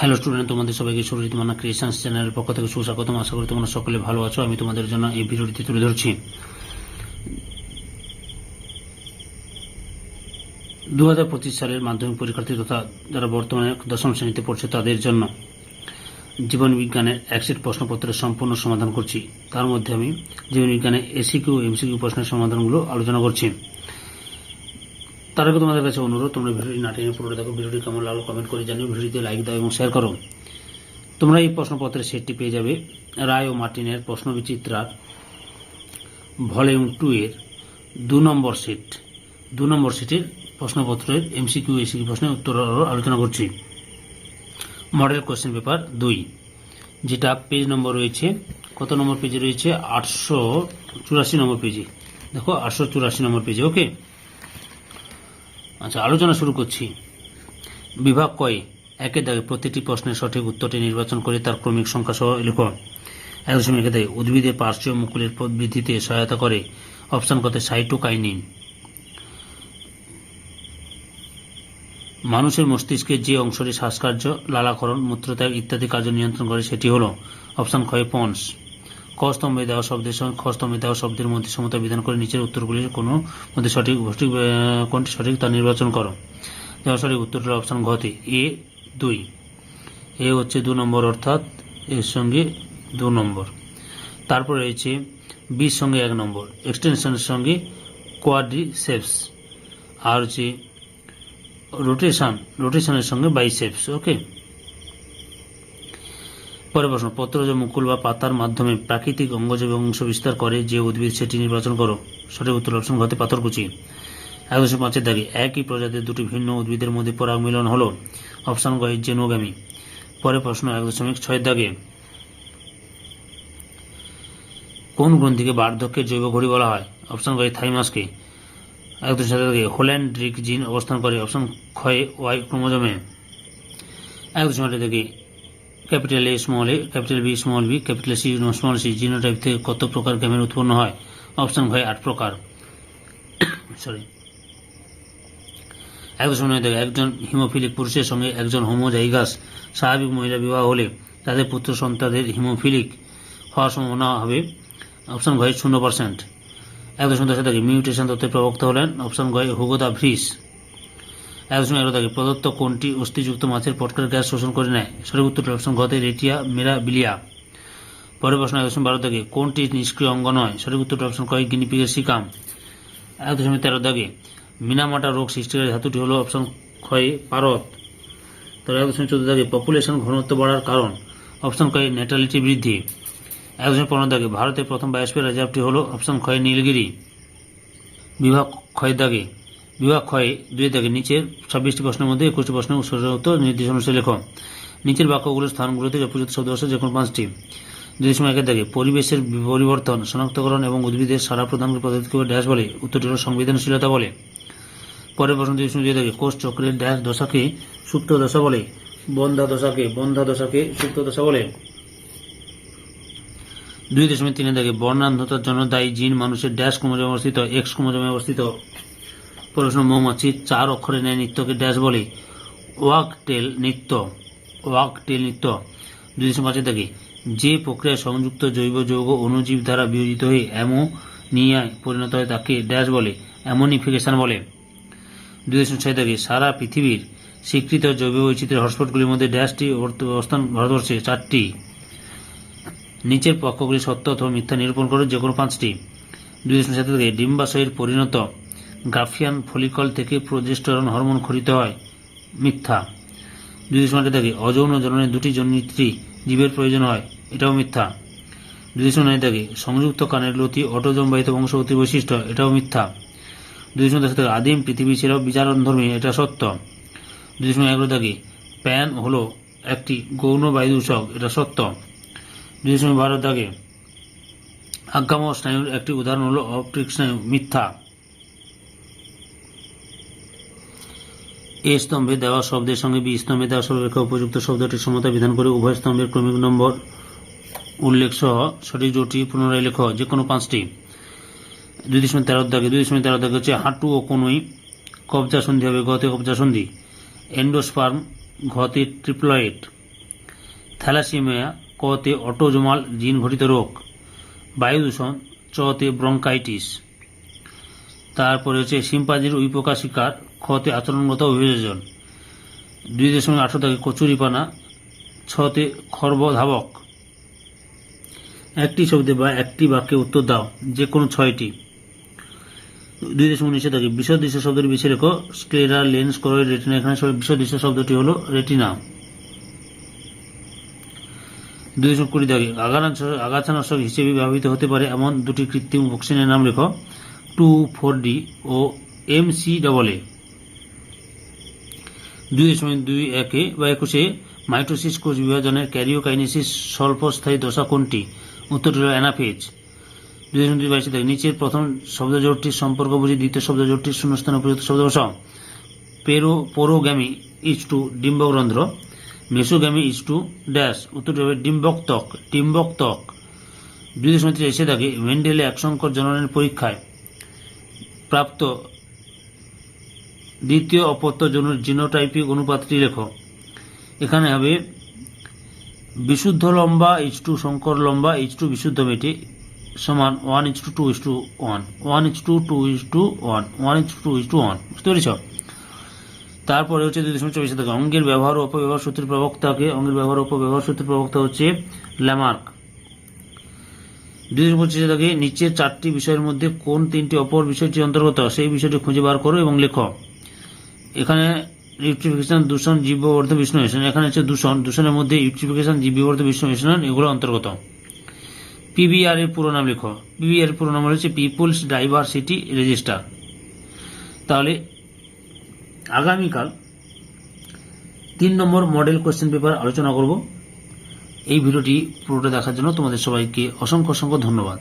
Hello student, তোমাদের সবাইকে Surajit Manna creations চ্যানেলের পক্ষ থেকে সুস্বাগতম। আশা করি তোমরা সকলে ভালো আছো। আমি তোমাদের জন্য এই ভিডিওটি তুলে ধরছি 2025 সালের মাধ্যমিক পরীক্ষার্থী তথা যারা বর্তমানে দশম শ্রেণীতে পড়ছে তাদের জন্য জীবন বিজ্ঞানের একসেট প্রশ্নপত্রের সম্পূর্ণ সমাধান করছি। তার মধ্যে আমি জীবন বিজ্ঞানের এসিকিউ এমসিকিউ প্রশ্নের সমাধানগুলো আলোচনা করছি। তার আগে তোমাদের কাছে অনুরোধ, তোমরা ভিডিওটি না টেনে পুরো দেখো। ভিডিওটি কেমন লাগলো কমেন্ট করে জানিও, ভিডিওতে লাইক দাও এবং শেয়ার করো। তোমরা এই প্রশ্নপত্রের সেটটি পেয়ে যাবে রায় ও মার্টিনের প্রশ্নবিচিত্রার ভলিউম 2 এর 2 নম্বর সেট। 2 নম্বর সেটের প্রশ্নপত্রের এমসিকিউ এসিকিউ প্রশ্নের উত্তর আলোচনা করছি। মডেল কোশ্চেন পেপার 2, যেটা পেজ নম্বর রয়েছে, কত নম্বর পেজে রয়েছে? 884 নম্বর পেজে। দেখো 884 নম্বর পেজে। ওকে, আচ্ছা, আলোচনা শুরু করছি। বিভাগ কয় একের দাগে প্রতিটি প্রশ্নের সঠিক উত্তরটি নির্বাচন করে তার ক্রমিক সংখ্যা সহ লিখো। 1.1 দাগে উদ্ভিদের পার্শ্বীয় মুকুলের বৃদ্ধিতে সহায়তা করে। অপশন কতে সাইটোকাইনিন। মানুষের মস্তিষ্কের যে অংশটি শ্বাসকার্য, লালাকরণ, মূত্রত্যাগ ইত্যাদি কার্য নিয়ন্ত্রণ করে সেটি হলো। অপশন ক্ষয় পন্স। ক স্তম্ভে দেওয়া শব্দের সঙ্গে খ স্তম্ভে দেওয়া শব্দের মধ্যে সমতা বিধান করে নিচের উত্তরগুলির কোনো মধ্যে কোনটি সঠিক তা নির্বাচন করো। দেওয়া সঠিক উত্তরটা অপশন ঘতে এ 2। এ হচ্ছে 2 নম্বর, অর্থাৎ এর সঙ্গে 2 নম্বর। তারপর রয়েছে বির সঙ্গে 1 নম্বর, এক্সটেনশনের সঙ্গে কোয়াড্রিসেপস, আর হচ্ছে রোটেশনের সঙ্গে বাইসেপস। ওকে, পরের প্রশ্ন, পত্রজ মুকুল বা পাতার মাধ্যমে প্রাকৃতিক অঙ্গজ অংশ বিস্তার করে যে উদ্ভিদ সেটি নির্বাচন করো। সঠিক উত্তর অপশন ঘতে পাথরকুচি। 1.5 দাগে একই প্রজাতির দুটি ভিন্ন উদ্ভিদের মধ্যে পরাগ মিলন হলো। অপশন গ জেনোগামি। পরের প্রশ্ন 1.6 দাগে কোন গ্রন্থিকে বার্ধক্যের জৈব ঘড়ি বলা হয়? অপশন গ থাইমাসকে। 1.7 দাগে হোল্যান্ড্রিক জিন অবস্থান করে। অপশন ক্ষয় ওয়াই ক্রোমোজোমে। 1.8 দাগে capital A small A, capital B small B, capital C small C genotype থেকে কত প্রকার গ্যামেট উৎপন্ন হয়? অপশন ঘয় 8 প্রকার। সরি। 1.9 দাগে একজন হিমোফিলিক পুরুষের সঙ্গে একজন হোমোজাইগাস স্বাভাবিক মহিলা বিবাহ হলে তাদের পুত্র সন্তানদের হিমোফিলিক হওয়ার সম্ভাবনা হবে। অপশন ঘয় 0%। 1.10 দাগে মিউটেশন তত্ত্বের প্রবক্তা হলেন। অপশন ঘয় হুগো দা ভ্রিস। 1.11 দাগে প্রদত্ত কোনটি অস্থিযুক্ত মাছের পটকার গ্যাস শোষণ করে নেয়? সঠিক উত্তরটি অপশন ঘতে রেটিয়া মেরাবিলিয়া। পরের প্রশ্ন 1.12 দাগে কোনটি নিষ্ক্রিয় অঙ্গ নয়? সঠিক উত্তরটি অপশন কয় গিনিপিগের সিকাম। 1.13 দাগে মিনামাটা রোগ সৃষ্টিকারী ধাতুটি হলো। অপশন ক্ষয় পারদ। তবে 1.14 দাগে পপুলেশন ঘনত্ব বাড়ার কারণ। অপশন কয় ন্যাটালিটি বৃদ্ধি। 1.15 দাগে ভারতের প্রথম বায়োস্ফিয়ার রিজার্ভটি হলো। অপশন ক্ষয় নীলগিরি। বিভাগ ক্ষয় 2 দাগে নিচের 26টি প্রশ্নের মধ্যে 21টি প্রশ্নের উত্তর নির্দেশ অনুসারে লেখো। নিচের বাক্যগুলোর স্থানগুলোতে উপযুক্ত শব্দ বসে যে কোনো 5টি। 2.1 দাগে পরিবেশের পরিবর্তন শনাক্তকরণ এবং উদ্ভিদের সাড়া প্রদানের পদ্ধতিকে ড্যাশ বলে? উত্তরটি হল সংবেদনশীলতা বলে। পরের প্রশ্ন 2.2 দাগে কোষ চক্রের ড্যাশ দশাকে সুপ্ত দশা বলে? বন্ধা দশাকে সুপ্ত দশা বলে। 2.3 দাগে বর্ণান্ধতার জন্য দায়ী জিন মানুষের ড্যাশ ক্রোমোজোমে অবস্থিত? এক্স ক্রোমোজোমে অবস্থিত। প্রশ্ন, মৌমাছি 4 অক্ষরে নেয় নৃত্যকে ড্যাশ বলে? ওয়াকটেল নৃত্য। 2.5 দাগে যে প্রক্রিয়ায় সংযুক্ত জৈব যৌগ অণুজীব দ্বারা বিয়োজিত হয়ে অ্যামোনিয়ায় পরিণত হয় তাকে ড্যাশ বলে? অ্যামোনিফিকেশন বলে। 2.6 দাগে সারা পৃথিবীর স্বীকৃত জৈব বৈচিত্র্যের হটস্পটগুলির মধ্যে ড্যাশটি অবস্থান ভারতবর্ষে 4টি। নিচের পক্ষগুলি সত্য অথবা মিথ্যা নিরূপণ করে যে কোনো 5টি। 2.7 দাগে ডিম্বাশয়ের পরিণত গ্রাফিয়ান ফলিকল থেকে প্রোজেস্টেরন হরমোন খরিত হয়? মিথ্যা। 2.8 দাগে অযৌন জননে 2টি জনিত্রী জীবের প্রয়োজন হয়? এটাও মিথ্যা। 2.9 দাগে সংযুক্ত কানের লতি অটোজমবাহিত বংশগতির বৈশিষ্ট্য? এটাও মিথ্যা। 2.10 দাগে আদিম পৃথিবী ছিল বিচারণধর্মী? এটা সত্য। 2.11 দাগে প্যান হলো একটি গৌণ বায়ুদূষক? এটা সত্য। 2.12 দাগে আজ্ঞাম স্নায়ুর একটি উদাহরণ হলো অপটিক স্নায়ু? মিথ্যা। এ স্তম্ভে দেওয়া শব্দের সঙ্গে বি স্তম্ভে দেওয়া সর্বাপেক্ষা উপযুক্ত শব্দটির সমতা বিধান করে উভয় স্তম্ভের ক্রমিক নম্বর উল্লেখ সহ সঠিক জোটটি পুনরায় লেখ যে কোনো 5টি। 2.13 দাগে হচ্ছে হাঁটু ও কনুই কবজা সন্ধি হবে? গতে কবজা সন্ধি। এন্ডোস্পার্ম ঘতে ট্রিপ্লয়েড। থ্যালাসেমিয়া, ক তে অটোজোমাল জিন ঘটিত রোগ, বায়ু দূষণ, চ তে ব্রঙ্কাইটিস। তারপরে হচ্ছে শিম্পাঞ্জির উইপোকা শিকার, খ তে আচরণগত অভিযোজন। 2.18 দাগে কচুরিপানা, ছ তে খর্বধাবক। একটি শব্দে বা একটি বাক্যে উত্তর দাও, যে কোনো 6টি। 2.19 দাগে বিসদৃশ্য শব্দের বেছে লেখো, স্ক্লেরা, লেন্স, করয়েড, রেটিনা। এখানে বিসদৃশ্য শব্দটি হলো রেটিনা। 2.20 দাগে আগাছানাশক হিসেবে ব্যবহৃত হতে পারে এমন দুটি কৃত্রিম অক্সিজেনের নাম লেখো, 2,4-D ও MCAA। 2.21 মাইটোসিস কোষ বিভাজনের ক্যারিওকাইনেসিস স্বল্পস্থায়ী দশা কোনটি? উত্তরটি হল অ্যানাফেজ। 2.22 দাগে নিচের প্রথম শব্দজোড়টির সম্পর্ক বুঝি দ্বিতীয় শব্দজোড়টির শূন্যস্থানে উপযুক্ত শব্দ বসাও। পোরোগ্যামি ইজ টু ডিম্বগ্রন্থ, মেসোগ্যামি ইজ টু ড্যাশ। উত্তরটি হবে ডিম্বকত্বক। 2.23 দাগে মেন্ডেলে একসংকর জননের পরীক্ষায় প্রাপ্ত দ্বিতীয় অপত্য জিনোটাইপিক অনুপাতটি লেখো। এখানে হবে বিশুদ্ধ লম্বা ইজ টু সংকর লম্বা ইজ টু বিশুদ্ধ মেটে সমান 1:2:1, 1:2:1, 1:2:1। বুঝতে পেরেছ? তারপরে হচ্ছে 2.24 থেকে অঙ্গের ব্যবহার ও অপব্যবহার সূত্রের প্রবক্তা হচ্ছে ল্যামার্ক। 2.25 থেকে নিচের 4টি বিষয়ের মধ্যে কোন 3টি অপর বিষয়টি অন্তর্গত সেই বিষয়টি খুঁজে বার করো এবং লেখো। এখানে ইউট্রিফিকেশন, দূষণ, জীববর্ধন, বিষ্ণু মিশ্রণ। এখানে হচ্ছে দূষণের মধ্যে ইউট্রিফিকেশন, জীববর্ধন, বিষ্ণু মিশ্রণ এগুলো অন্তর্গত। পিবিআর এর পুরো নাম লেখো। পিবিআর এর পুরো নাম হচ্ছে পিপুলস ডাইভার্সিটি রেজিস্টার। তাহলে আগামীকাল 3 নম্বর মডেল কোশ্চেন পেপার আলোচনা করব। এই ভিডিওটি পুরোটা দেখার জন্য তোমাদের সবাইকে অসংখ্য ধন্যবাদ।